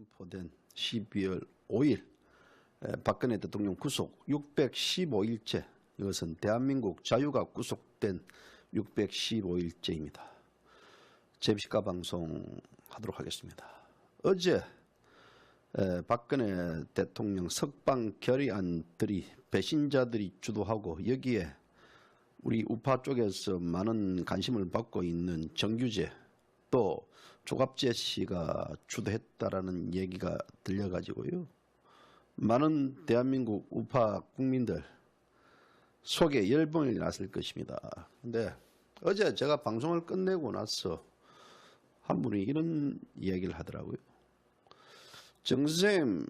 선포된 12월 5일 박근혜 대통령 구속 615일째, 이것은 대한민국 자유가 구속된 615일째입니다. 제1시가 방송하도록 하겠습니다. 어제 박근혜 대통령 석방 결의안들이 배신자들이 주도하고 여기에 우리 우파 쪽에서 많은 관심을 받고 있는 정규제 또 조갑재 씨가 주도했다라는 얘기가 들려가지고요. 많은 대한민국 우파 국민들 속에 열병이 났을 것입니다. 근데 어제 제가 방송을 끝내고 나서 한 분이 이런 이야기를 하더라고요. 정 선생님,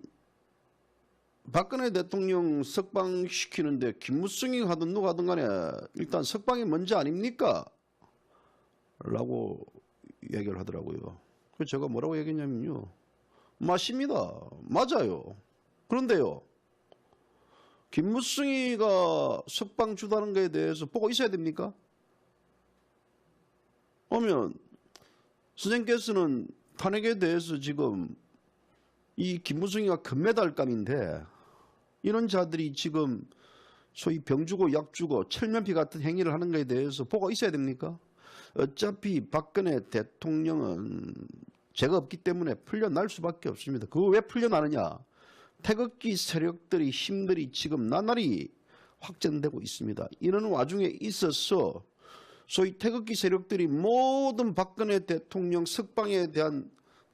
박근혜 대통령 석방시키는데 김무성이 하든 누가 하든 간에 일단 석방이 먼저 아닙니까? 라고 얘기를 하더라고요. 그래서 제가 뭐라고 얘기했냐면요. 맞습니다. 맞아요. 그런데요, 김무성이가 석방 주도하는 것에 대해서 보고 있어야 됩니까? 그러면 선생님께서는 탄핵에 대해서 지금 이 김무성이가 금메달감인데 이런 자들이 지금 소위 병 주고 약 주고 철면피 같은 행위를 하는 것에 대해서 보고 있어야 됩니까? 어차피 박근혜 대통령은 죄가 없기 때문에 풀려날 수밖에 없습니다. 그거 왜 풀려나느냐? 태극기 세력들이 힘들이 지금 나날이 확전되고 있습니다. 이런 와중에 있어서 소위 태극기 세력들이 모든 박근혜 대통령 석방에 대한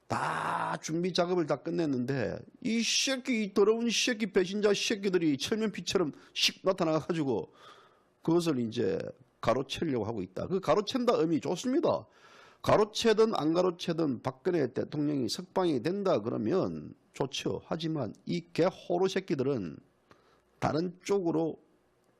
다 준비 작업을 다 끝냈는데 이 새끼, 이 더러운 새끼 배신자 새끼들이 철면피처럼 씩 나타나가지고 그것을 이제 가로채려고 하고 있다. 그 가로챈다 의미 좋습니다. 가로채든 안 가로채든 박근혜 대통령이 석방이 된다 그러면 좋죠. 하지만 이 개호로 새끼들은 다른 쪽으로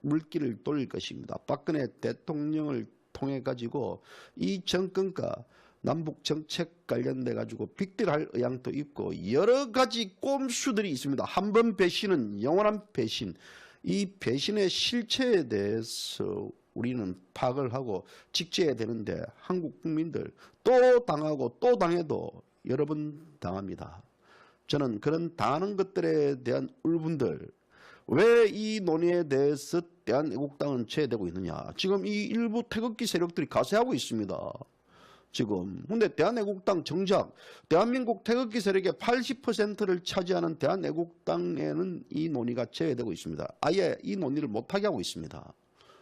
물길을 돌릴 것입니다. 박근혜 대통령을 통해 가지고 이 정권과 남북 정책 관련돼 가지고 빅딜할 의향도 있고 여러 가지 꼼수들이 있습니다. 한 번 배신은 영원한 배신. 이 배신의 실체에 대해서 우리는 파악을 하고 직제해야 되는데 한국 국민들 또 당하고 또 당해도 여러 번 당합니다. 저는 그런 당하는 것들에 대한 울분들, 왜 이 논의에 대해서 대한애국당은 제외되고 있느냐. 지금 이 일부 태극기 세력들이 가세하고 있습니다. 지금. 근데 대한애국당 정작 대한민국 태극기 세력의 80%를 차지하는 대한애국당에는 이 논의가 제외되고 있습니다. 아예 이 논의를 못하게 하고 있습니다.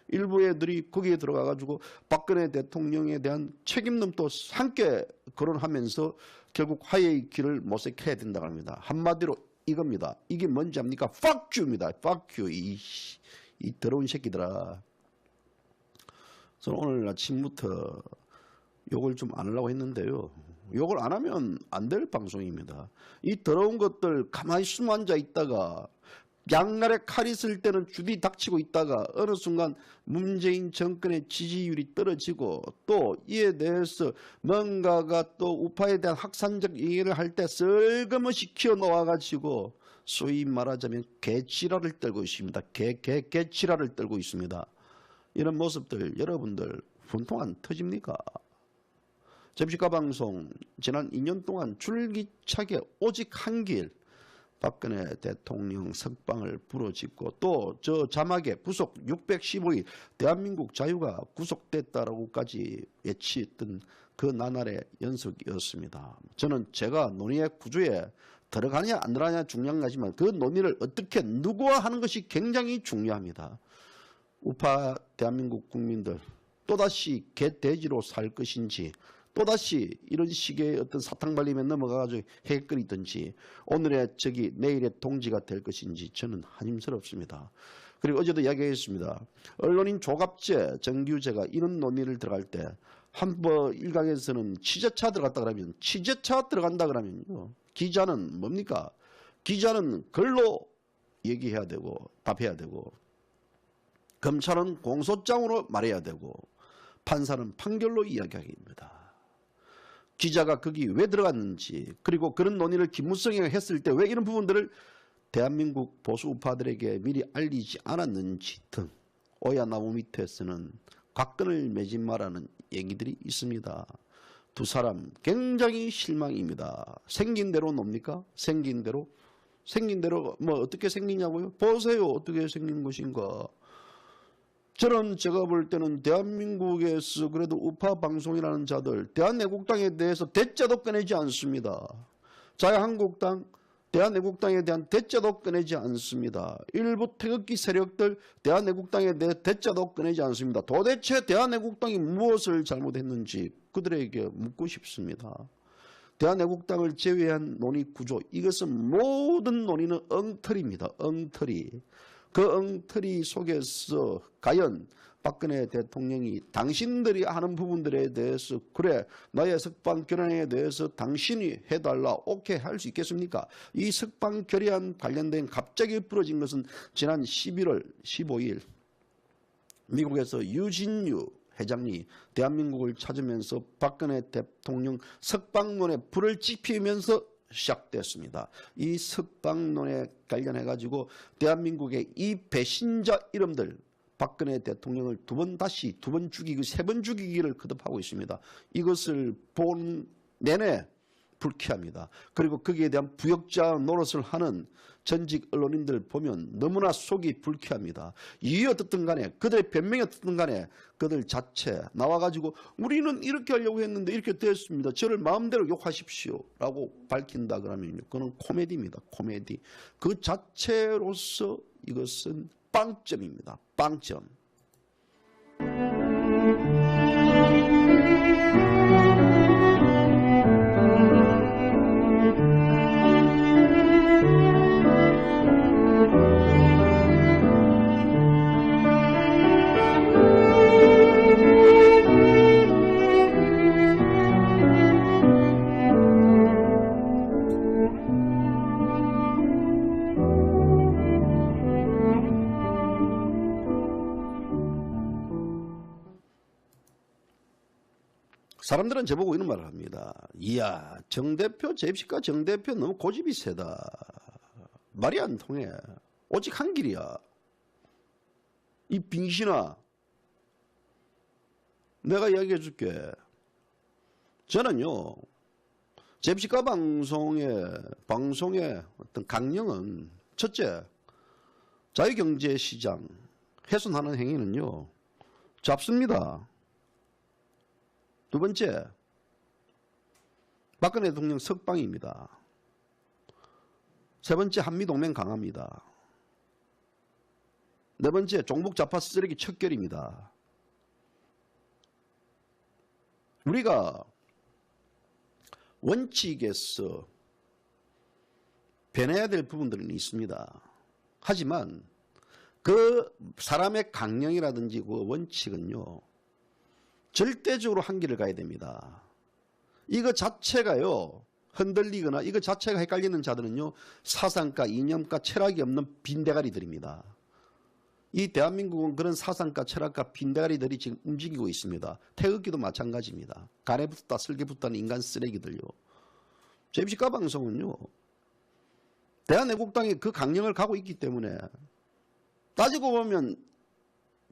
일부 애들이 거기에 들어가가지고 박근혜 대통령에 대한 책임론도 함께 거론하면서 결국 화해의 길을 모색해야 된다고 합니다. 한마디로 이겁니다. 이게 뭔지 압니까? Fuck you입니다. Fuck you. 이 더러운 새끼들아. 저는 오늘 아침부터 욕을 좀 안 하려고 했는데요. 욕을 안 하면 안 될 방송입니다. 이 더러운 것들 가만히 숨 앉아 있다가 양날에 칼 있을 때는 주디 닥치고 있다가 어느 순간 문재인 정권의 지지율이 떨어지고 또 이에 대해서 뭔가가 또 우파에 대한 학산적 얘기를 할 때 쓸거머시 키워놓아가지고 소위 말하자면 개치라를 떨고 있습니다. 개치라를 떨고 있습니다. 이런 모습들 여러분들 분통 안 터집니까? 제1시가 방송 지난 2년 동안 줄기차게 오직 한 길, 박근혜 대통령 석방을 부르짖고 또 저 자막에 구속 615일 대한민국 자유가 구속됐다라고까지 외치던 그 나날의 연속이었습니다. 저는 제가 논의의 구조에 들어가냐 안 들어가냐 중요한 거지만 그 논의를 어떻게 누구와 하는 것이 굉장히 중요합니다. 우파 대한민국 국민들 또다시 개돼지로 살 것인지 또다시 이런 식의 어떤 사탕발림에 넘어가가지고 해끓이든지 오늘의 적이 내일의 동지가 될 것인지 저는 한심스럽습니다. 그리고 어제도 이야기했습니다. 언론인 조갑재, 정규재가 이런 논의를 들어갈 때 한 번 일각에서는 취재차 들어갔다 그러면 취재차 들어간다 그러면요. 기자는 뭡니까? 기자는 글로 얘기해야 되고 답해야 되고 검찰은 공소장으로 말해야 되고 판사는 판결로 이야기하기입니다. 기자가 거기 왜 들어갔는지 그리고 그런 논의를 김무성이가 했을 때 왜 이런 부분들을 대한민국 보수 우파들에게 미리 알리지 않았는지 등 오야 나무 밑에서는 곽근을 매지 마라는 얘기들이 있습니다. 두 사람 굉장히 실망입니다. 생긴 대로 놉니까? 생긴 대로 뭐 어떻게 생기냐고요? 보세요. 어떻게 생긴 것인가. 저는 제가 볼 때는 대한민국에서 그래도 우파 방송이라는 자들, 대한애국당에 대해서 대자도 꺼내지 않습니다. 자유한국당, 대한애국당에 대한 대자도 꺼내지 않습니다. 일부 태극기 세력들 대한애국당에 대해 대자도 꺼내지 않습니다. 도대체 대한애국당이 무엇을 잘못했는지 그들에게 묻고 싶습니다. 대한애국당을 제외한 논의구조, 이것은 모든 논의는 엉터리입니다. 엉터리. 그 엉터리 속에서 과연 박근혜 대통령이 당신들이 하는 부분들에 대해서 그래 나의 석방 결연에 대해서 당신이 해달라 오케이 할 수 있겠습니까? 이 석방 결연 관련된 갑자기 벌어진 것은 지난 11월 15일 미국에서 유진유 회장이 대한민국을 찾으면서 박근혜 대통령 석방론에 불을 지피면서 시작됐습니다. 이 석방론에 관련해 가지고 대한민국의 이 배신자 이름들 박근혜 대통령을 두 번 죽이고 세 번 죽이기를 거듭하고 있습니다. 이것을 본 내내 불쾌합니다. 그리고 거기에 대한 부역자 노릇을 하는 전직 언론인들 보면 너무나 속이 불쾌합니다. 이유 어떻든 간에 그들의 변명이 어떻든 간에 그들 자체 나와가지고 우리는 이렇게 하려고 했는데 이렇게 됐습니다. 저를 마음대로 욕하십시오 라고 밝힌다 그러면요. 그건 코미디입니다. 코미디. 그 자체로서 이것은 빵점입니다. 빵점. 사람들은 저보고 이런 말을 합니다. 이야, 정 대표, 재입식과 정 대표 너무 고집이 세다. 말이 안 통해. 오직 한 길이야. 이 빙신아, 내가 이야기해 줄게. 저는요, 재입식과 방송의 어떤 강령은 첫째, 자유경제시장 훼손하는 행위는요, 잡습니다. 두 번째, 박근혜 대통령 석방입니다. 세 번째, 한미동맹 강화입니다. 네 번째, 종북좌파 쓰레기 척결입니다. 우리가 원칙에서 변해야 될 부분들은 있습니다. 하지만 그 사람의 강령이라든지 그 원칙은요, 절대적으로 한 길을 가야 됩니다. 이거 자체가요, 흔들리거나 이거 자체가 헷갈리는 자들은요, 사상가, 이념가, 철학이 없는 빈대가리들입니다. 이 대한민국은 그런 사상가, 철학가, 빈대가리들이 지금 움직이고 있습니다. 태극기도 마찬가지입니다. 간에 붙었다, 슬게 붙다는 인간 쓰레기들요. 재입식과 방송은요, 대한애국당이 그 강령을 가고 있기 때문에 따지고 보면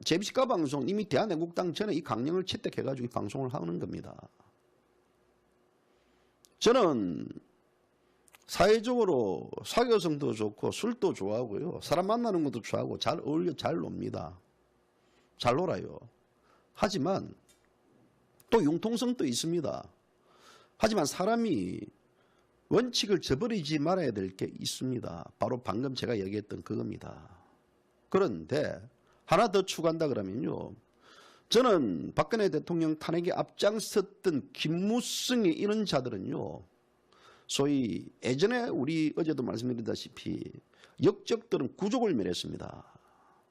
재입식과 방송 이미 대한애국당 전에 이 강령을 채택해가지고 이 방송을 하는 겁니다. 저는 사회적으로 사교성도 좋고 술도 좋아하고요. 사람 만나는 것도 좋아하고 잘 어울려 잘 놉니다. 잘 놀아요. 하지만 또 융통성도 있습니다. 하지만 사람이 원칙을 저버리지 말아야 될 게 있습니다. 바로 방금 제가 얘기했던 그겁니다. 그런데 하나 더 추가한다 그러면요. 저는 박근혜 대통령 탄핵에 앞장섰던 김무성이 이런 자들은요. 소위 예전에 우리 어제도 말씀드렸다시피 역적들은 구족을 멸했습니다.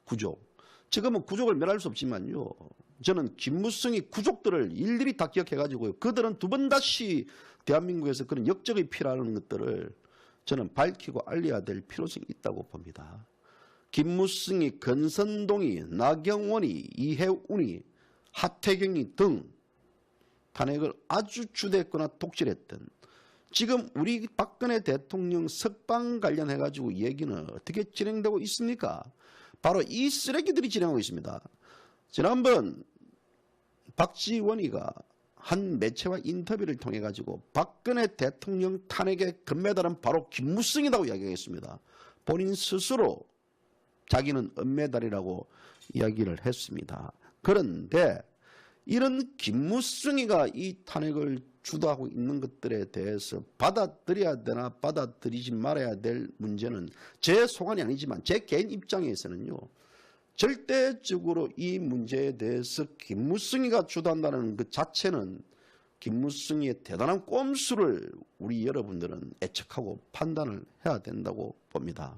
구족. 지금은 구족을 멸할 수 없지만요. 저는 김무성이 구족들을 일일이 다 기억해가지고요. 그들은 두 번 다시 대한민국에서 그런 역적이 필요하는 것들을 저는 밝히고 알려야 될 필요성이 있다고 봅니다. 김무성이, 건선동이, 나경원이, 이해운이, 하태경이 등 탄핵을 아주 주도했거나 독실했던 지금 우리 박근혜 대통령 석방 관련해가지고 얘기는 어떻게 진행되고 있습니까? 바로 이 쓰레기들이 진행하고 있습니다. 지난번 박지원이가 한 매체와 인터뷰를 통해 가지고 박근혜 대통령 탄핵의 금메달은 바로 김무성이라고 이야기했습니다. 본인 스스로 자기는 은메달이라고 이야기를 했습니다. 그런데 이런 김무성이가 이 탄핵을 주도하고 있는 것들에 대해서 받아들여야 되나 받아들이지 말아야 될 문제는 제 소관이 아니지만 제 개인 입장에서는요. 절대적으로 이 문제에 대해서 김무성이가 주도한다는 그 자체는 김무성이의 대단한 꼼수를 우리 여러분들은 예측하고 판단을 해야 된다고 봅니다.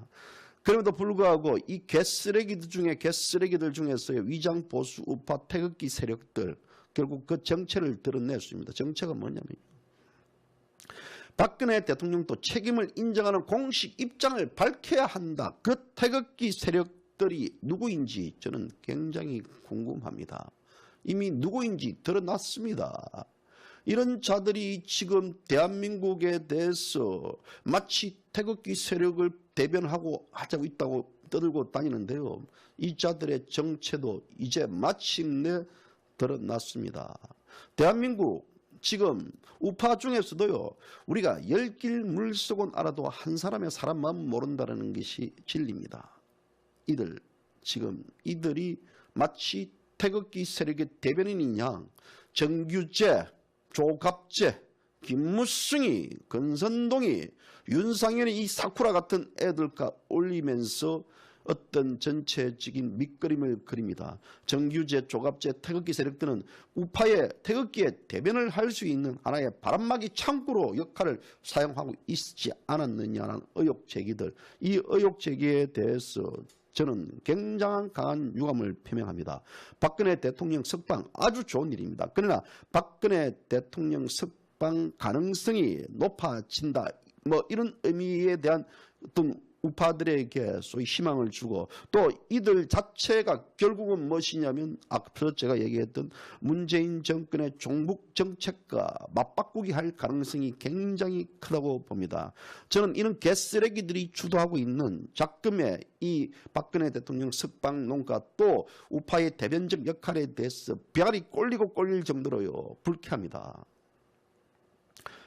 그럼에도 불구하고 이 개쓰레기들 중에서의 위장 보수 우파 태극기 세력들 결국 그 정체를 드러냈습니다. 정체가 뭐냐면 박근혜 대통령도 책임을 인정하는 공식 입장을 밝혀야 한다. 그 태극기 세력들이 누구인지 저는 굉장히 궁금합니다. 이미 누구인지 드러났습니다. 이런 자들이 지금 대한민국에 대해서 마치 태극기 세력을 대변하고 하자고 있다고 떠들고 다니는데요. 이 자들의 정체도 이제 마침내 드러났습니다. 대한민국 지금 우파 중에서도요. 우리가 10길 물속은 알아도 한 사람의 사람 마음 모른다는 것이 진리입니다. 이들이 마치 태극기 세력의 대변인인 양 정규재, 조갑재, 김무성이, 권선동이, 윤상현이 이 사쿠라 같은 애들과 올리면서 어떤 전체적인 밑그림을 그립니다. 정규재, 조갑재, 태극기 세력들은 우파의 태극기의 대변을 할 수 있는 하나의 바람막이 창구로 역할을 사용하고 있지 않았느냐는 의혹 제기들. 이 의혹 제기에 대해서 저는 굉장한 강한 유감을 표명합니다. 박근혜 대통령 석방 아주 좋은 일입니다. 그러나 박근혜 대통령 석방 가능성이 높아진다. 이런 의미에 대한 어떤 우파들에게 소위 희망을 주고 또 이들 자체가 결국은 무엇이냐면 앞서 제가 얘기했던 문재인 정권의 종북 정책과 맞바꾸기 할 가능성이 굉장히 크다고 봅니다. 저는 이런 개쓰레기들이 주도하고 있는 작금의 이 박근혜 대통령 석방론과 또 우파의 대변적 역할에 대해서 벼알이 꼴리고 꼴릴 정도로요 불쾌합니다.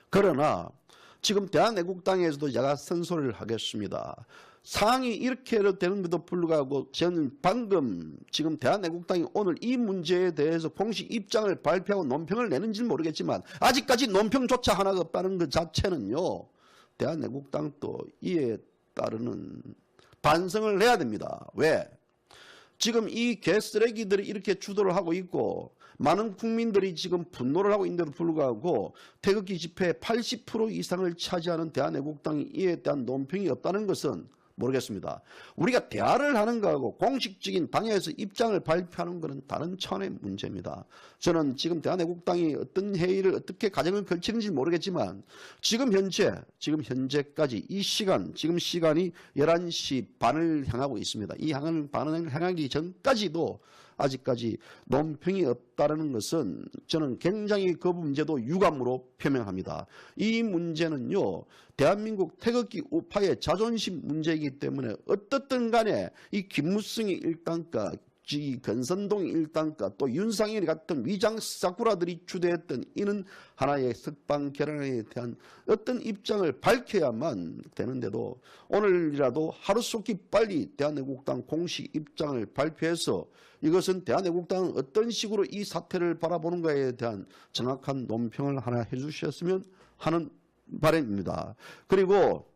그러나 지금 대한애국당에서도 제가 선소리를 하겠습니다. 상황이 이렇게 되는데도 불구하고 저는 방금 지금 대한애국당이 오늘 이 문제에 대해서 공식 입장을 발표하고 논평을 내는지는 모르겠지만 아직까지 논평조차 하나가 없다는 것 자체는요. 대한애국당도 이에 따르는 반성을 해야 됩니다. 왜? 지금 이 개쓰레기들이 이렇게 주도를 하고 있고 많은 국민들이 지금 분노를 하고 있는데도 불구하고 태극기 집회의 80% 이상을 차지하는 대한애국당이 이에 대한 논평이 없다는 것은 모르겠습니다. 우리가 대화를 하는 거하고 공식적인 당에서 입장을 발표하는 것은 다른 차원의 문제입니다. 저는 지금 대한애국당이 어떤 회의를 어떻게 과정을 걸치는지 모르겠지만 지금 현재까지 이 시간, 지금 시간이 11시 반을 향하고 있습니다. 이 반을 향하기 전까지도 아직까지 논평이 없다는 것은 저는 굉장히 그 문제도 유감으로 표명합니다. 이 문제는요. 대한민국 태극기 우파의 자존심 문제이기 때문에 어떻든 간에 이 김무성이 일당과 권선동이 일당과 또 윤상현이 같은 위장 사쿠라들이 주도했던 이는 하나의 석방 결연에 대한 어떤 입장을 밝혀야만 되는데도 오늘이라도 하루속히 빨리 대한애국당 공식 입장을 발표해서 이것은 대한애국당은 어떤 식으로 이 사태를 바라보는가에 대한 정확한 논평을 하나 해주셨으면 하는 바람입니다. 그리고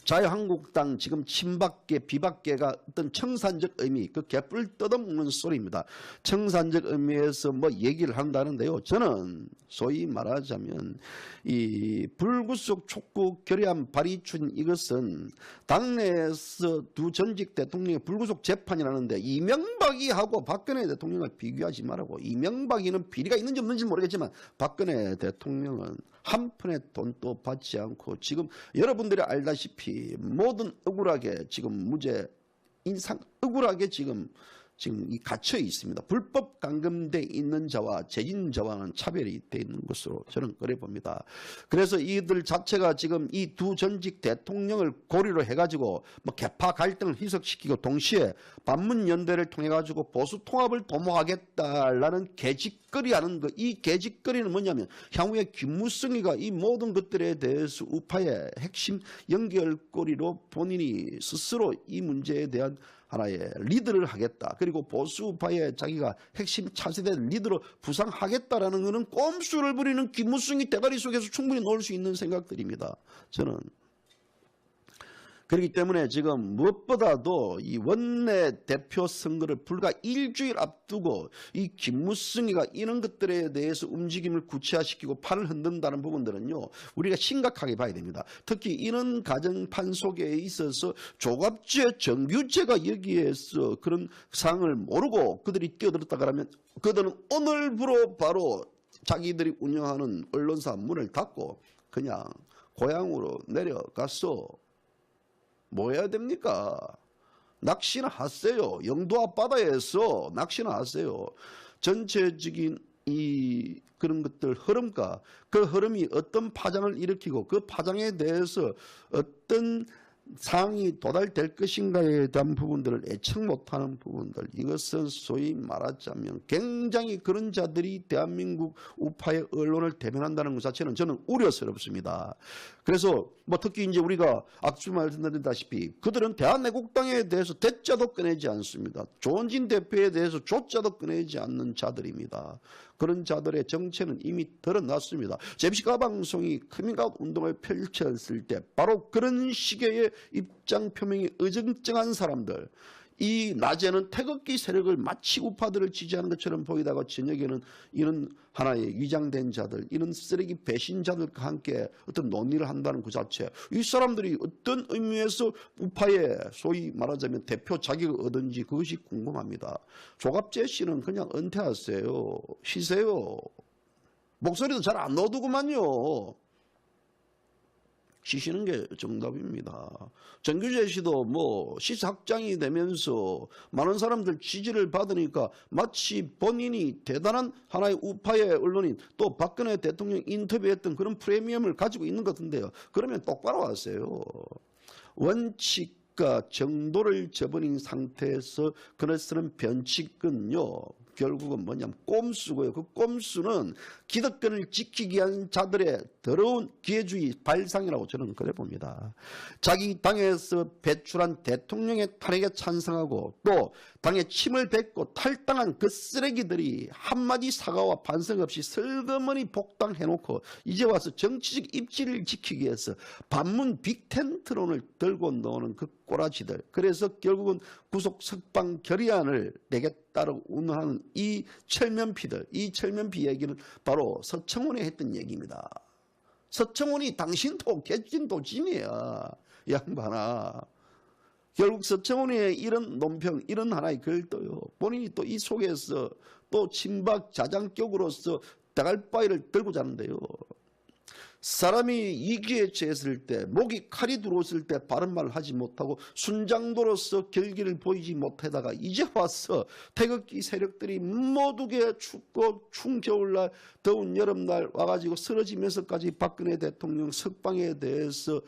자유한국당 지금 친박계 비박계가 어떤 청산적 의미 그 개뿔 뜯어먹는 소리입니다. 청산적 의미에서 얘기를 한다는데요. 저는 소위 말하자면 이 불구속 촉구 결의안 발의 중 이것은 당내에서 두 전직 대통령의 불구속 재판이라는데 이명박이하고 박근혜 대통령을 비교하지 말라고. 이명박이는 비리가 있는지 없는지 모르겠지만 박근혜 대통령은 한 푼의 돈도 받지 않고 지금 여러분들이 알다시피 모든 억울하게 지금 무죄 인상 억울하게 지금 이 갇혀 있습니다. 불법 감금돼 있는 자와 재진 자와는 차별이 돼 있는 것으로 저는 그래 봅니다. 그래서 이들 자체가 지금 이 두 전직 대통령을 고리로 해가지고 개파 갈등을 희석시키고 동시에 반문연대를 통해 가지고 보수 통합을 도모하겠다라는 계집과 개짓거리하는 거, 이 개짓거리는 뭐냐면 향후에 김무성이가 이 모든 것들에 대해서 우파의 핵심 연결고리로 본인이 스스로 이 문제에 대한 하나의 리드를 하겠다. 그리고 보수 우파의 자기가 핵심 차세대 리더로 부상하겠다라는 것은 꼼수를 부리는 김무성이 대가리 속에서 충분히 놓을 수 있는 생각들입니다. 저는. 그렇기 때문에 지금 무엇보다도 이 원내 대표 선거를 불과 일주일 앞두고 이 김무성이가 이런 것들에 대해서 움직임을 구체화시키고 팔을 흔든다는 부분들은요, 우리가 심각하게 봐야 됩니다. 특히 이런 가정판 속에 있어서 조갑제, 정규제가 여기에서 그런 사항을 모르고 그들이 뛰어들었다 그러면 그들은 오늘부로 바로 자기들이 운영하는 언론사 문을 닫고 그냥 고향으로 내려가서 뭐 해야 됩니까? 낚시나 하세요. 영도 앞바다에서 낚시나 하세요. 전체적인 이 그런 것들 흐름과 그 흐름이 어떤 파장을 일으키고 그 파장에 대해서 어떤 상황이 도달될 것인가에 대한 부분들을 예측 못하는 부분들, 이것은 소위 말하자면 굉장히 그런 자들이 대한민국 우파의 언론을 대변한다는 것 자체는 저는 우려스럽습니다. 그래서 뭐 특히 이제 우리가 앞서 말씀드렸다시피 그들은 대한애국당에 대해서 대자도 꺼내지 않습니다. 조원진 대표에 대해서 조자도 꺼내지 않는 자들입니다. 그런 자들의 정체는 이미 드러났습니다. 제비시카 방송이 커밍아웃 운동을 펼쳤을 때 바로 그런 식의 입장 표명이 어정쩡한 사람들, 이 낮에는 태극기 세력을 마치 우파들을 지지하는 것처럼 보이다가 저녁에는 이런 하나의 위장된 자들, 이런 쓰레기 배신자들과 함께 어떤 논의를 한다는 그 자체, 이 사람들이 어떤 의미에서 우파의 소위 말하자면 대표 자격을 얻은지 그것이 궁금합니다. 조갑재 씨는 그냥 은퇴하세요. 쉬세요. 목소리도 잘 안 나오더구만요. 쉬시는 게 정답입니다. 정규재 씨도 뭐 시사학장이 되면서 많은 사람들 지지를 받으니까 마치 본인이 대단한 하나의 우파의 언론인, 또 박근혜 대통령 인터뷰했던 그런 프리미엄을 가지고 있는 것 같은데요. 그러면 똑바로 하세요. 원칙과 정도를 저버린 상태에서 그를 쓰는 변칙은요, 결국은 뭐냐면 꼼수고요. 그 꼼수는 기득권을 지키기 위한 자들의 더러운 기회주의 발상이라고 저는 그래 봅니다. 자기 당에서 배출한 대통령의 탄핵에 찬성하고 또 당에 침을 뱉고 탈당한 그 쓰레기들이 한마디 사과와 반성 없이 슬그머니 복당해놓고 이제 와서 정치적 입지를 지키기 위해서 반문 빅텐트론을 들고 나오는 그 꼬라지들, 그래서 결국은 구속 석방 결의안을 내겠다고 운운하는 이 철면피들, 이 철면피 얘기는 바로 서청원이 했던 얘기입니다. 서청원이 당신도 개찐도 진이야, 양반아. 결국 서청원의 이런 논평, 이런 하나의 글도요, 본인이 또 이 속에서 또 친박 자장격으로서 대갈바위를 들고 자는데요. 사람이 이기에 처했을 때, 목이 칼이 들어왔을 때 바른 말을 하지 못하고 순장도로서 결기를 보이지 못하다가 이제 와서 태극기 세력들이 모두게 춥고 추운 겨울날, 더운 여름날 와가지고 쓰러지면서까지 박근혜 대통령 석방에 대해서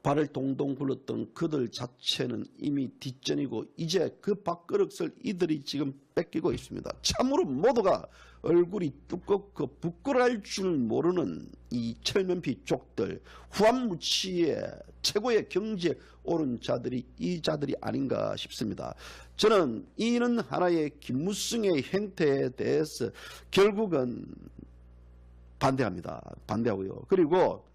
발을 동동 굴렀던 그들 자체는 이미 뒷전이고 이제 그 밥그릇을 이들이 지금 뺏기고 있습니다. 참으로 모두가 얼굴이 두껍고 부끄러울 줄 모르는 이 철면피 족들, 후한무치의 최고의 경지에 오른 자들이 이 자들이 아닌가 싶습니다. 저는 이런 하나의 김무성의 행태에 대해서 결국은 반대합니다. 반대하고요. 그리고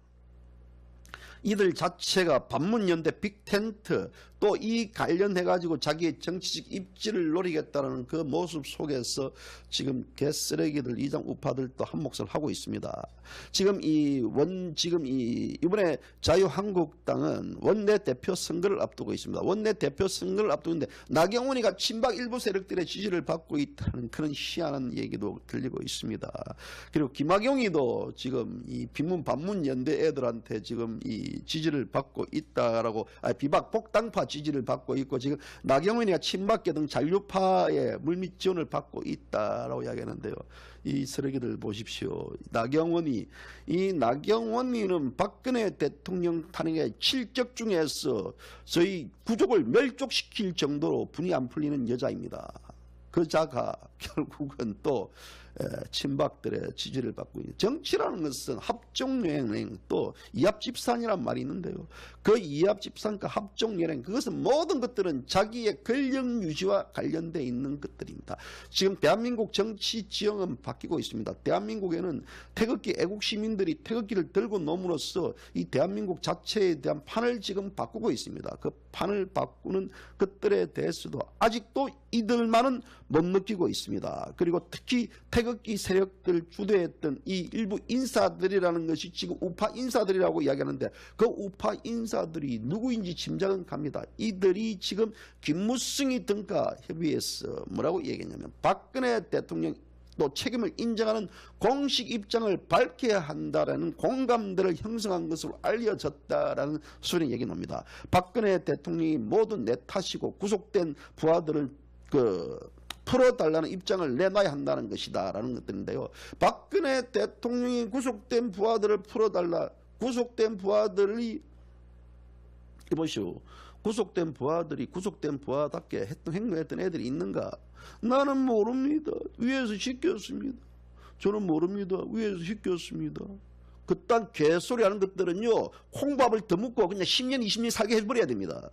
이들 자체가 반문연대 빅텐트, 또 이 관련해가지고 자기의 정치적 입지를 노리겠다는 그 모습 속에서 지금 개쓰레기들, 이장 우파들도 한 몫을 하고 있습니다. 지금 이번에 자유한국당은 원내대표 선거를 앞두고 있습니다. 원내대표 선거를 앞두고 있는데 나경원이가 친박 일부 세력들의 지지를 받고 있다는 그런 희한한 얘기도 들리고 있습니다. 그리고 김학용이도 지금 이 빈문 반문 연대 애들한테 지금 이 지지를 받고 있다라고, 비박 복당파 지지를 받고 있고, 지금 나경원이가 친박계 등 잔류파의 물밑 지원을 받고 있다라고 이야기하는데요. 이 쓰레기들 보십시오. 나경원이는 박근혜 대통령 탄핵의 실적 중에서 저희 구족을 멸족시킬 정도로 분이 안 풀리는 여자입니다. 그 자가 결국은 또 친박들의 지지를 받고 있는. 정치라는 것은 합종연행, 또 이합집산이란 말이 있는데요. 그 이합집산과 합종연행, 그것은 모든 것들은 자기의 권력 유지와 관련되어 있는 것들입니다. 지금 대한민국 정치 지형은 바뀌고 있습니다. 대한민국에는 태극기 애국 시민들이 태극기를 들고 넘으로써 이 대한민국 자체에 대한 판을 지금 바꾸고 있습니다. 그 판을 바꾸는 것들에 대해서도 아직도 이들만은 못 느끼고 있습니다. 그리고 특히 태극기 세력들 주도했던 이 일부 인사들이라는 것이 지금 우파 인사들이라고 이야기하는데, 그 우파 인사들이 누구인지 짐작은 갑니다. 이들이 지금 김무성이 등가 협의해서 뭐라고 얘기했냐면, 박근혜 대통령 또 책임을 인정하는 공식 입장을 밝혀야 한다라는 공감대를 형성한 것으로 알려졌다라는 소리 얘기 나옵니다. 박근혜 대통령이 모두 내 탓이고 구속된 부하들을 풀어달라는 입장을 내놔야 한다는 것이다라는 것들인데요. 박근혜 대통령이 구속된 부하들을 풀어달라. 구속된 부하들이 이보시오. 구속된 부하들이 구속된 부하답게 했던 행동했던 애들이 있는가? 나는 모릅니다. 위에서 시켰습니다. 저는 모릅니다. 위에서 시켰습니다. 그딴 개소리 하는 것들은요, 콩밥을 더 묻고 그냥 10년 20년 살게 해버려야 됩니다.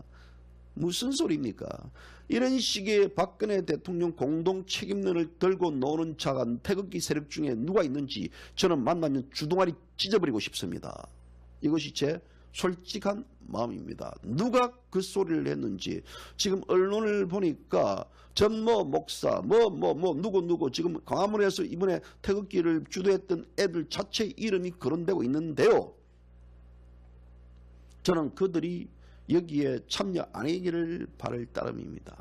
무슨 소리입니까? 이런 식의 박근혜 대통령 공동 책임론을 들고 노는 자가 태극기 세력 중에 누가 있는지 저는 만나면 주둥아리 찢어버리고 싶습니다. 이것이 제 솔직한 마음입니다. 누가 그 소리를 했는지 지금 언론을 보니까 전모 목사 누구 지금 광화문에서 이번에 태극기를 주도했던 애들 자체 이름이 거론되고 있는데요. 저는 그들이 여기에 참여 안 하기를 바랄 따름입니다.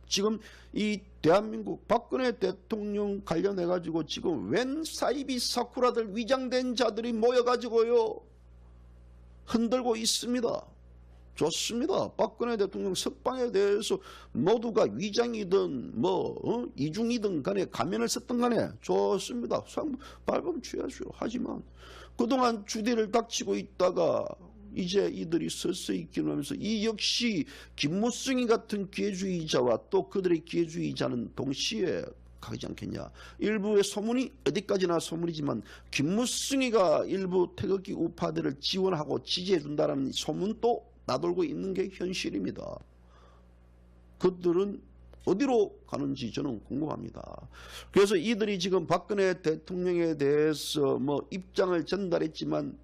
지금 이 대한민국 박근혜 대통령 관련해 가지고 지금 웬 사이비 사쿠라들 위장된 자들이 모여 가지고요 흔들고 있습니다. 좋습니다. 박근혜 대통령 석방에 대해서 모두가 위장이든 이중이든 간에 가면을 썼든 간에 좋습니다. 발범 취하시오. 하지만 그동안 주대를 닥치고 있다가 이제 이들이 서서히 기능하면서 이 역시 김무성이 같은 기회주의자와 또 그들의 기회주의자는 동시에 가지 않겠냐. 일부의 소문이 어디까지나 소문이지만 김무성이가 일부 태극기 우파들을 지원하고 지지해준다는 소문도 나돌고 있는 게 현실입니다. 그들은 어디로 가는지 저는 궁금합니다. 그래서 이들이 지금 박근혜 대통령에 대해서 입장을 전달했지만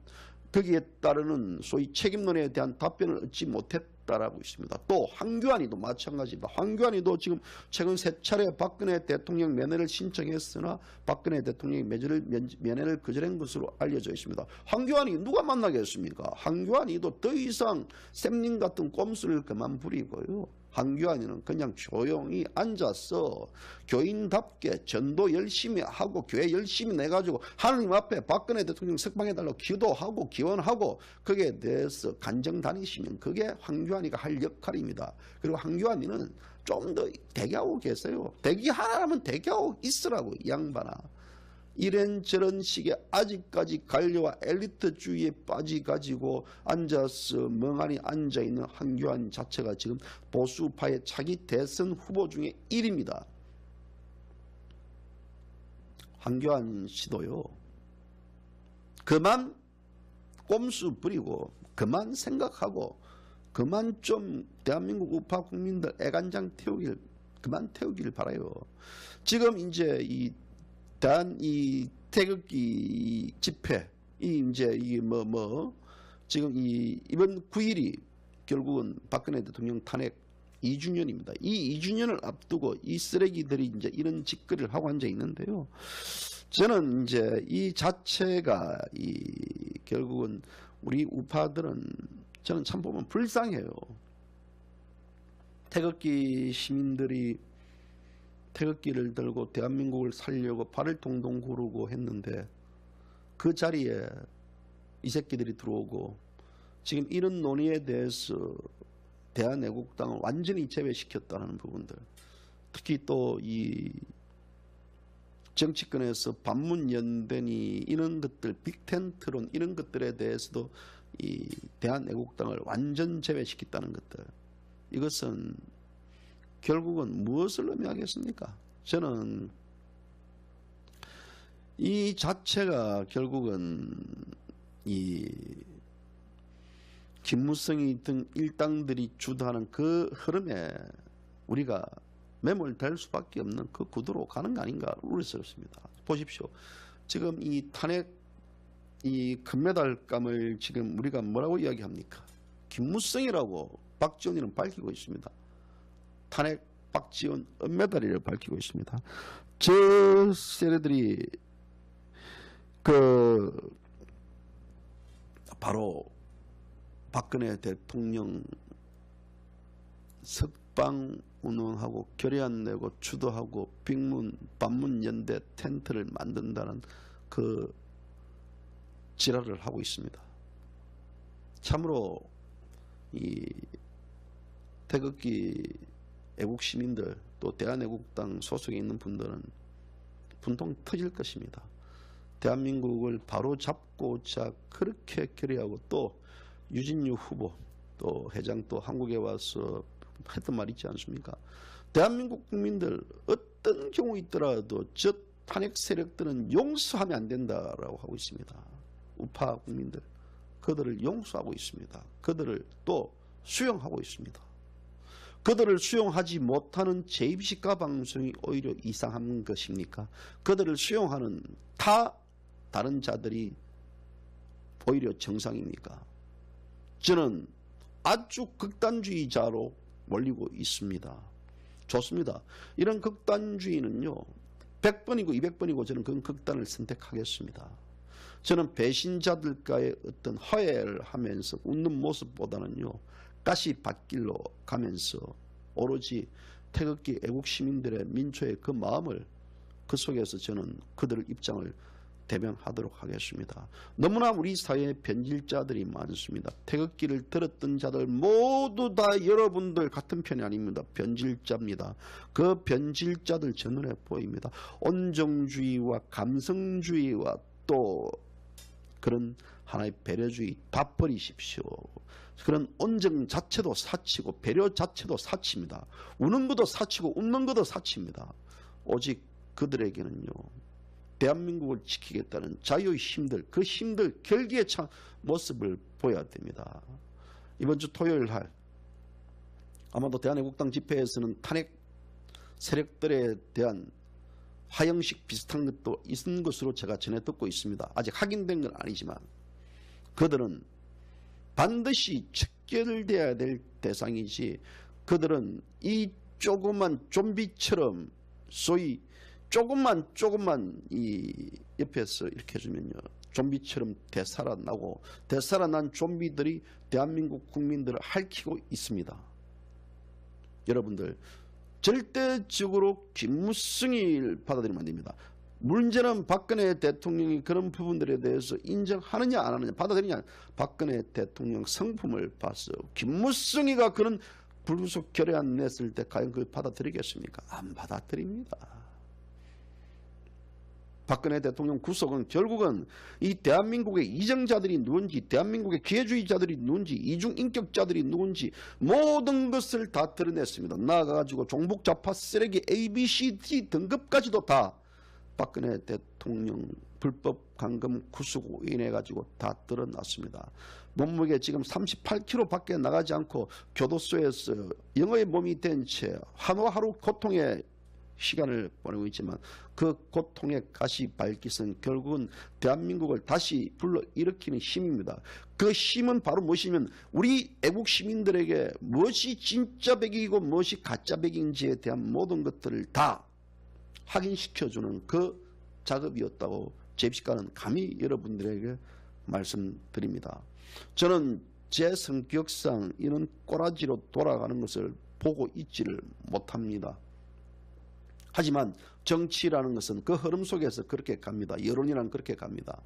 거기에 따르는 소위 책임론에 대한 답변을 얻지 못했다라고 있습니다. 또 황교안이도 마찬가지입니다. 황교안이도 지금 최근 3차례 박근혜 대통령 면회를 신청했으나 박근혜 대통령이 면회를 거절한 것으로 알려져 있습니다. 황교안이 누가 만나겠습니까? 황교안이도 더 이상 샘님 같은 꼼수를 그만 부리고요. 황교안이는 그냥 조용히 앉아서 교인답게 전도 열심히 하고 교회 열심히 내가지고 하나님 앞에 박근혜 대통령 석방해달라고 기도하고 기원하고 거기에 대해서 간정 다니시면 그게 황교안이가 할 역할입니다. 그리고 황교안이는 좀 더 대기하고 계세요. 대기하라면 대기하고 있으라고 이 양반아. 이런저런 식의 아직까지 관료와 엘리트주의에 빠지가지고 앉아서 멍하니 앉아있는 황교안 자체가 지금 보수파의 차기 대선 후보 중에 1위입니다. 황교안 씨도요. 그만 꼼수 부리고 그만 생각하고 그만 좀 대한민국 우파 국민들 애간장 그만 태우기를 바라요. 지금 이제 이 태극기 집회, 이제 지금 이번 9일이 결국은 박근혜 대통령 탄핵 2주년입니다. 이 2주년을 앞두고 이 쓰레기들이 이제 이런 짓거리를 하고 앉아 있는데요. 저는 이제 이 자체가 결국은 우리 우파들은 저는 참 보면 불쌍해요. 태극기 시민들이 태극기를 들고 대한민국을 살려고 발을 동동 구르고 했는데 그 자리에 이 새끼들이 들어오고 지금 이런 논의에 대해서 대한애국당을 완전히 제외시켰다는 부분들, 특히 또 이 정치권에서 반문연대니 이런 것들, 빅텐트론 이런 것들에 대해서도 이 대한애국당을 완전 제외시켰다는 것들, 이것은 결국은 무엇을 의미하겠습니까? 저는 이 자체가 결국은 이 김무성이 등 일당들이 주도하는 그 흐름에 우리가 매몰될 수밖에 없는 그 구도로 가는 거 아닌가 우려스럽습니다. 보십시오. 지금 이 탄핵 이 금메달감을 지금 우리가 뭐라고 이야기합니까? 김무성이라고 박지원이는 밝히고 있습니다. 탄핵 박지원 은메달이라고 밝히고 있습니다. 저 세력들이 바로 박근혜 대통령 석방 운운하고 결의안 내고 주도하고 빅문 반문 연대 텐트를 만든다는 그 지랄을 하고 있습니다. 참으로 이 태극기 애국 시민들 또 대한애국당 소속에 있는 분들은 분통 터질 것입니다. 대한민국을 바로 잡고자 그렇게 결의하고 또 유진유 후보 또 회장 또 한국에 와서 했던 말 있지 않습니까? 대한민국 국민들 어떤 경우 있더라도 저 탄핵 세력들은 용서하면 안 된다라고 하고 있습니다. 우파 국민들 그들을 용서하고 있습니다. 그들을 또 수용하고 있습니다. 그들을 수용하지 못하는 제2시가 방송이 오히려 이상한 것입니까? 그들을 수용하는 다른 자들이 오히려 정상입니까? 저는 아주 극단주의자로 몰리고 있습니다. 좋습니다. 이런 극단주의는요 100번이고 200번이고 저는 그런 극단을 선택하겠습니다. 저는 배신자들과의 어떤 화해를 하면서 웃는 모습보다는요 가시밭길로 가면서 오로지 태극기 애국 시민들의 민초의 그 마음을 그 속에서 저는 그들의 입장을 대변하도록 하겠습니다. 너무나 우리 사회에 변질자들이 많습니다. 태극기를 들었던 자들 모두 다 여러분들 같은 편이 아닙니다. 변질자입니다. 그 변질자들 제 눈에 보입니다. 온정주의와 감성주의와 또 그런 하나의 배려주의 다 버리십시오. 그런 온정 자체도 사치고 배려 자체도 사치입니다. 우는 것도 사치고 웃는 것도 사치입니다. 오직 그들에게는요 대한민국을 지키겠다는 자유의 힘들 그 힘들 결기에 찬 모습을 보여야 됩니다. 이번 주 토요일 날 아마도 대한애국당 집회에서는 탄핵 세력들에 대한 화형식 비슷한 것도 있는 것으로 제가 전해 듣고 있습니다. 아직 확인된 건 아니지만 그들은 반드시 척결돼야 될 대상이지 그들은 이 조그만 좀비처럼 소위 조금만 이 옆에서 이렇게 해주면요 좀비처럼 되살아나고 되살아난 좀비들이 대한민국 국민들을 핥히고 있습니다. 여러분들 절대적으로 김무성을 받아들이면 안 됩니다. 문제는 박근혜 대통령이 그런 부분들에 대해서 인정하느냐 안 하느냐 받아들이냐. 박근혜 대통령 성품을 봐서 김무성이가 그런 불구속 결의안 냈을 때 과연 그걸 받아들이겠습니까? 안 받아들입니다. 박근혜 대통령 구속은 결국은 이 대한민국의 이정자들이 누군지 대한민국의 기회주의자들이 누군지 이중인격자들이 누군지 모든 것을 다 드러냈습니다. 나아가지고 종북좌파 쓰레기 ABCD 등급까지도 다 박근혜 대통령 불법 감금 구속으로 인해 가지고 다 드러났습니다. 몸무게 지금 38kg 밖에 나가지 않고 교도소에서 영어의 몸이 된 채 하루 고통의 시간을 보내고 있지만 그 고통의 가시발깃은 결국은 대한민국을 다시 불러일으키는 힘입니다. 그 힘은 바로 무엇이면 우리 애국 시민들에게 무엇이 진짜 백이고 무엇이 가짜 백인지에 대한 모든 것들을 다 확인시켜주는 그 작업이었다고 제2시간은 감히 여러분들에게 말씀드립니다. 저는 제 성격상 이런 꼬라지로 돌아가는 것을 보고 있지를 못합니다. 하지만 정치라는 것은 그 흐름 속에서 그렇게 갑니다. 여론이란 그렇게 갑니다.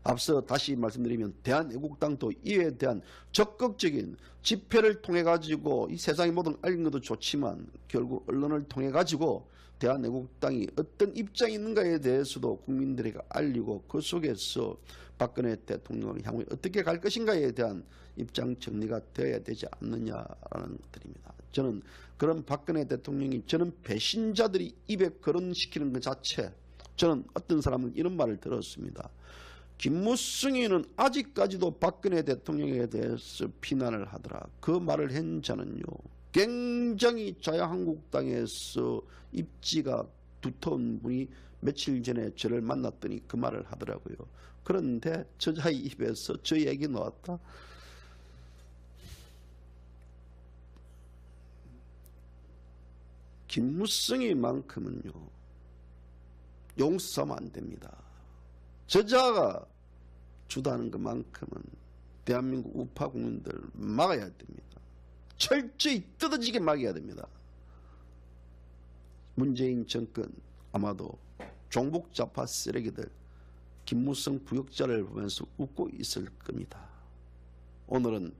앞서 다시 말씀드리면 대한애국당도 이에 대한 적극적인 집회를 통해 가지고 이 세상의 모든 알린 것도 좋지만 결국 언론을 통해 가지고 대한애국당이 어떤 입장이 있는가에 대해서도 국민들에게 알리고 그 속에서 박근혜 대통령을 향후 어떻게 갈 것인가에 대한 입장 정리가 되어야 되지 않느냐라는 것들입니다. 저는 그런 박근혜 대통령이 저는 배신자들이 입에 거론시키는 것 자체, 저는 어떤 사람은 이런 말을 들었습니다. 김무성이는 아직까지도 박근혜 대통령에 대해서 비난을 하더라. 그 말을 한 자는요, 굉장히 자유한국당에서 입지가 두터운 분이 며칠 전에 저를 만났더니 그 말을 하더라고요. 그런데 저자의 입에서 저 얘기 나왔다. 김무성이만큼은요 용서하면 안 됩니다. 저자가 주도하는 것만큼은 대한민국 우파 국민들 막아야 됩니다. 철저히 뜯어지게 막아야 됩니다. 문재인 정권 아마도 종북좌파 쓰레기들 김무성 부역자를 보면서 웃고 있을 겁니다. 오늘은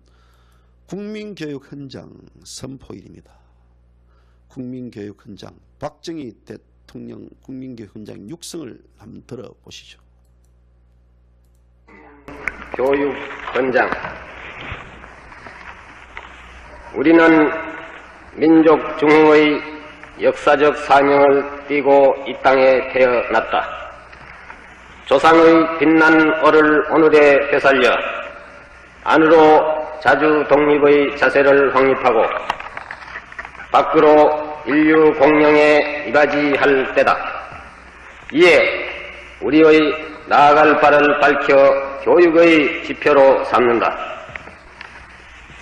국민교육 현장 선포일입니다. 국민교육 현장, 박정희 대통령 국민교육 현장 육성을 한번 들어보시죠. 교육 현장. 우리는 민족 중흥의 역사적 사명을 띠고 이 땅에 태어났다. 조상의 빛난 얼을 오늘에 되살려 안으로 자주 독립의 자세를 확립하고 밖으로 인류 공영에 이바지할 때다. 이에 우리의 나아갈 바를 밝혀 교육의 지표로 삼는다.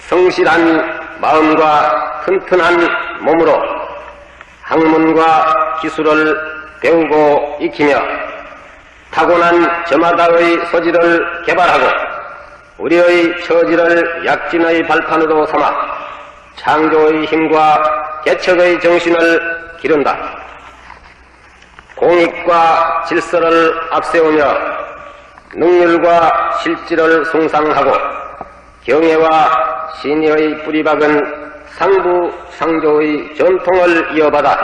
성실한 마음과 튼튼한 몸으로 학문과 기술을 배우고 익히며 타고난 저마다의 소질을 개발하고 우리의 처지를 약진의 발판으로 삼아 창조의 힘과 개척의 정신을 기른다. 공익과 질서를 앞세우며 능률과 실질을 숭상하고 경애와 신의의 뿌리박은 상부상조의 전통을 이어받아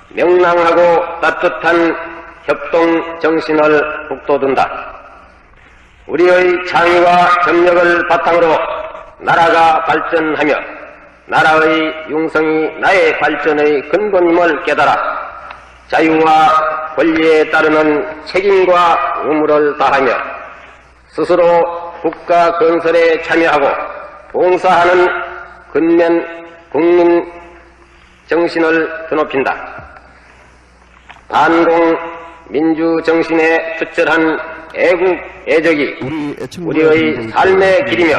명랑하고 따뜻한 협동 정신을 북돋운다. 우리의 창의와 점력을 바탕으로 나라가 발전하며 나라의 융성이 나의 발전의 근본임을 깨달아 자유와 권리에 따르는 책임과 의무를 다하며 스스로 국가 건설에 참여하고 봉사하는 근면 국민 정신을 드높인다. 반공 민주 정신에 투철한 애국 애적이 우리의 삶의 길이며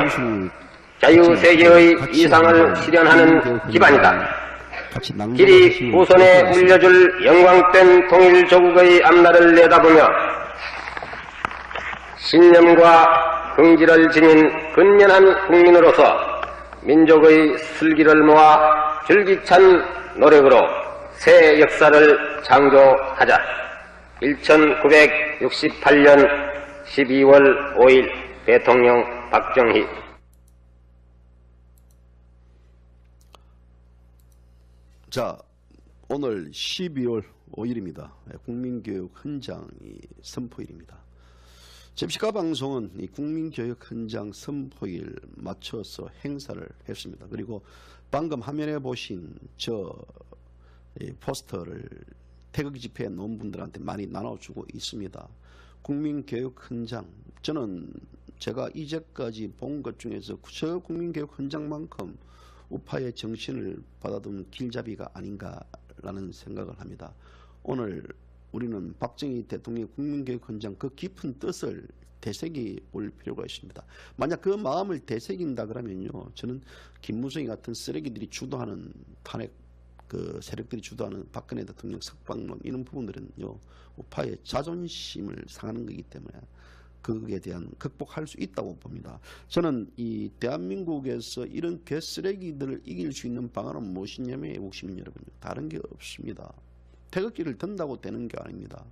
자유세계의 이상을 실현하는 기반이다. 길이 후손에 물려줄 영광된 통일조국의 앞날을 내다보며 신념과 긍지를 지닌 근면한 국민으로서 민족의 슬기를 모아 줄기찬 노력으로 새 역사를 창조하자. 1968년 12월 5일 대통령 박정희. 자, 오늘 12월 5일입니다. 국민교육 현장이 선포일입니다. 잽시카 방송은 이 국민교육 현장 선포일 맞춰서 행사를 했습니다. 그리고 방금 화면에 보신 저 포스터를 태극 집회에 놓은 분들한테 많이 나눠주고 있습니다. 국민교육 현장, 저는 제가 이제까지 본 것 중에서 저 국민교육 현장만큼 우파의 정신을 받아둔 길잡이가 아닌가라는 생각을 합니다. 오늘 우리는 박정희 대통령의 국민교육 현장 그 깊은 뜻을 되새기 올 필요가 있습니다. 만약 그 마음을 되새긴다 그러면요, 저는 김무성이 같은 쓰레기들이 주도하는 탄핵 그 세력들이 주도하는 박근혜 대통령 석방론 이런 부분들은요 우파의 자존심을 상하는 것이기 때문에 그에 대한 극복할 수 있다고 봅니다. 저는 이 대한민국에서 이런 개쓰레기들을 이길 수 있는 방안은 무엇이냐면 애국시민 여러분, 다른 게 없습니다. 태극기를 든다고 되는 게 아닙니다.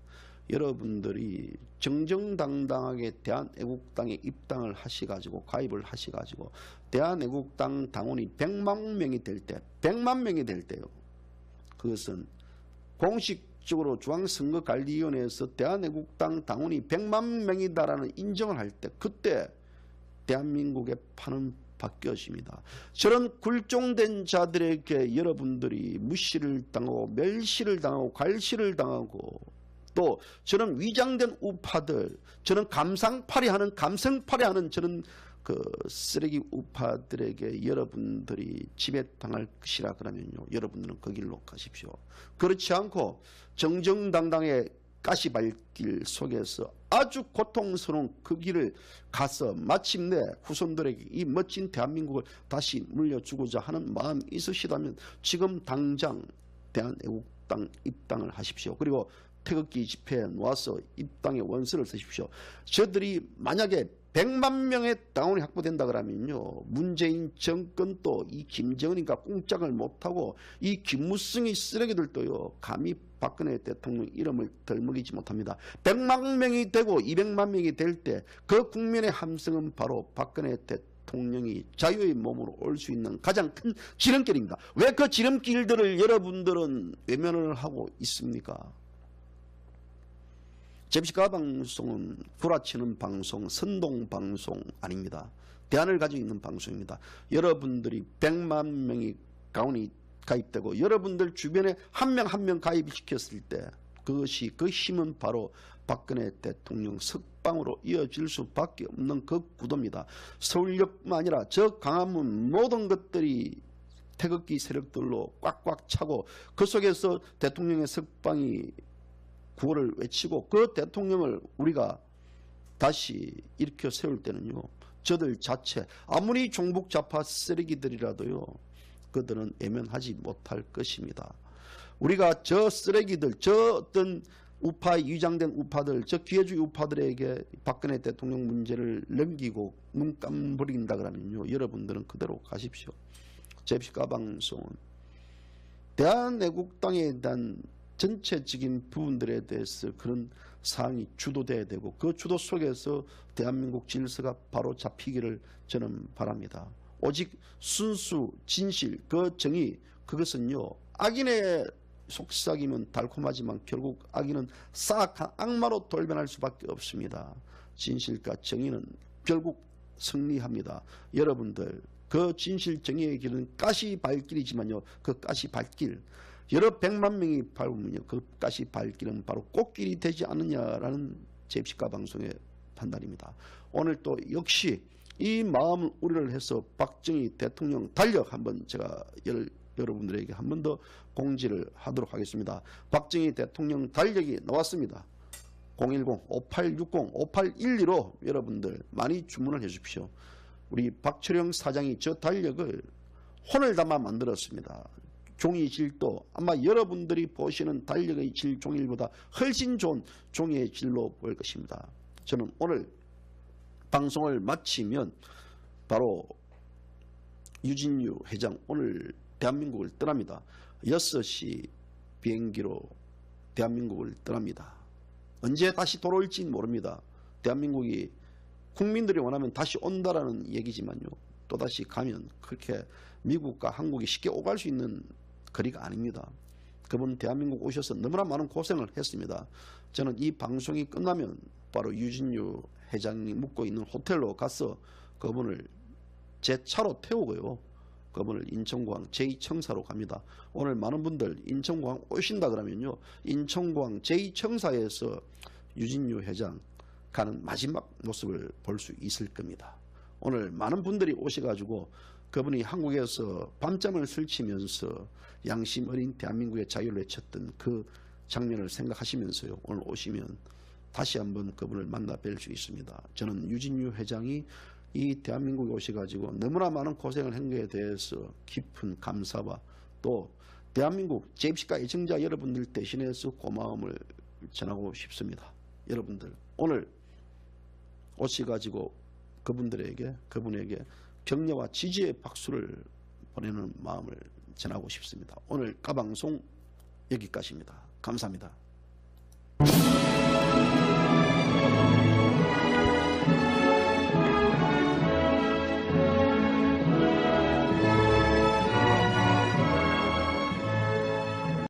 여러분들이 정정당당하게 대한애국당에 입당을 하시가지고 가입을 하시가지고 대한애국당 당원이 100만 명이 될 때, 100만 명이 될 때요. 그것은 공식적으로 중앙선거관리위원회에서 대한애국당 당원이 100만 명이다라는 인정을 할 때, 그때 대한민국의 판은 바뀌었습니다. 저런 굴종된 자들에게 여러분들이 무시를 당하고 멸시를 당하고 괄시를 당하고 또 저런 위장된 우파들, 저런 감성팔이하는 저런 그 쓰레기 우파들에게 여러분들이 지배당할 것이라 그러면요, 여러분들은 그 길로 가십시오. 그렇지 않고 정정당당의 가시발길 속에서 아주 고통스러운 그 길을 가서 마침내 후손들에게 이 멋진 대한민국을 다시 물려주고자 하는 마음이 있으시다면 지금 당장 대한애국당 입당을 하십시오. 그리고 태극기 집회에 놓아서 입당의 원서를 쓰십시오. 저들이 만약에 100만 명의 당원이 확보된다 그러면요, 문재인 정권도 이 김정은이가 꼼짝을 못하고 이 김무성이 쓰레기들도요 감히 박근혜 대통령 이름을 덜먹이지 못합니다. 100만 명이 되고 200만 명이 될 때 그 국민의 함성은 바로 박근혜 대통령이 자유의 몸으로 올 수 있는 가장 큰 지름길입니다. 왜 그 지름길들을 여러분들은 외면을 하고 있습니까? 제비시카 방송은 구라치는 방송, 선동 방송 아닙니다. 대안을 가지고 있는 방송입니다. 여러분들이 100만 명이 가입되고 여러분들 주변에 한 명 한 명 가입시켰을 때 그것이 그 힘은 바로 박근혜 대통령 석방으로 이어질 수밖에 없는 그 구도입니다. 서울역뿐만 아니라 저 광화문 모든 것들이 태극기 세력들로 꽉꽉 차고 그 속에서 대통령의 석방이 구호를 외치고 그 대통령을 우리가 다시 일으켜 세울 때는요, 저들 자체 아무리 종북좌파 쓰레기들이라도요 그들은 외면하지 못할 것입니다. 우리가 저 쓰레기들, 저 어떤 우파 위장된 우파들, 저 기회주의 우파들에게 박근혜 대통령 문제를 넘기고 눈 깜버린다 그러면요, 여러분들은 그대로 가십시오. 제비시카 방송은 대한애국당에 대한 전체적인 부분들에 대해서 그런 사항이 주도돼야 되고 그 주도 속에서 대한민국 질서가 바로 잡히기를 저는 바랍니다. 오직 순수, 진실, 그 정의, 그것은요 악인의 속삭임은 달콤하지만 결국 악인은 사악한 악마로 돌변할 수밖에 없습니다. 진실과 정의는 결국 승리합니다. 여러분들 그 진실 정의의 길은 가시발길이지만요, 그 가시발길 여러 100만 명이 밟으면요 그 가시발길은 바로 꽃길이 되지 않느냐라는 제비시카 방송의 판단입니다. 오늘 또 역시 이 마음을 우려를 해서 박정희 대통령 달력 한번 제가 여러분들에게 한 번 더 공지를 하도록 하겠습니다. 박정희 대통령 달력이 나왔습니다. 010-5860-5812로 여러분들 많이 주문을 해 주십시오. 우리 박철영 사장이 저 달력을 혼을 담아 만들었습니다. 종이 질도 아마 여러분들이 보시는 달력의 질 종이보다 훨씬 좋은 종이의 질로 보일 것입니다. 저는 오늘 방송을 마치면 바로 유진유 회장 오늘 대한민국을 떠납니다. 6시 비행기로 대한민국을 떠납니다. 언제 다시 돌아올지는 모릅니다. 대한민국이 국민들이 원하면 다시 온다라는 얘기지만요, 또다시 가면 그렇게 미국과 한국이 쉽게 오갈 수 있는 거리가 아닙니다. 그분 대한민국 오셔서 너무나 많은 고생을 했습니다. 저는 이 방송이 끝나면 바로 유진유 회장이 묵고 있는 호텔로 가서 그분을 제 차로 태우고요, 그분을 인천공항 제2청사로 갑니다. 오늘 많은 분들 인천공항 오신다 그러면요, 인천공항 제2청사에서 유진유 회장 가는 마지막 모습을 볼 수 있을 겁니다. 오늘 많은 분들이 오셔가지고 그분이 한국에서 밤잠을 설치면서 양심 어린 대한민국의 자유를 외쳤던 그 장면을 생각하시면서요, 오늘 오시면 다시 한번 그분을 만나 뵐 수 있습니다. 저는 유진유 회장이 이 대한민국에 오셔가지고 너무나 많은 고생을 한 것에 대해서 깊은 감사와 또 대한민국 제비시카 애청자 여러분들 대신해서 고마움을 전하고 싶습니다. 여러분들 오늘 오셔가지고 그분에게 격려와 지지의 박수를 보내는 마음을 전하고 싶습니다. 오늘 까방송 여기까지입니다. 감사합니다.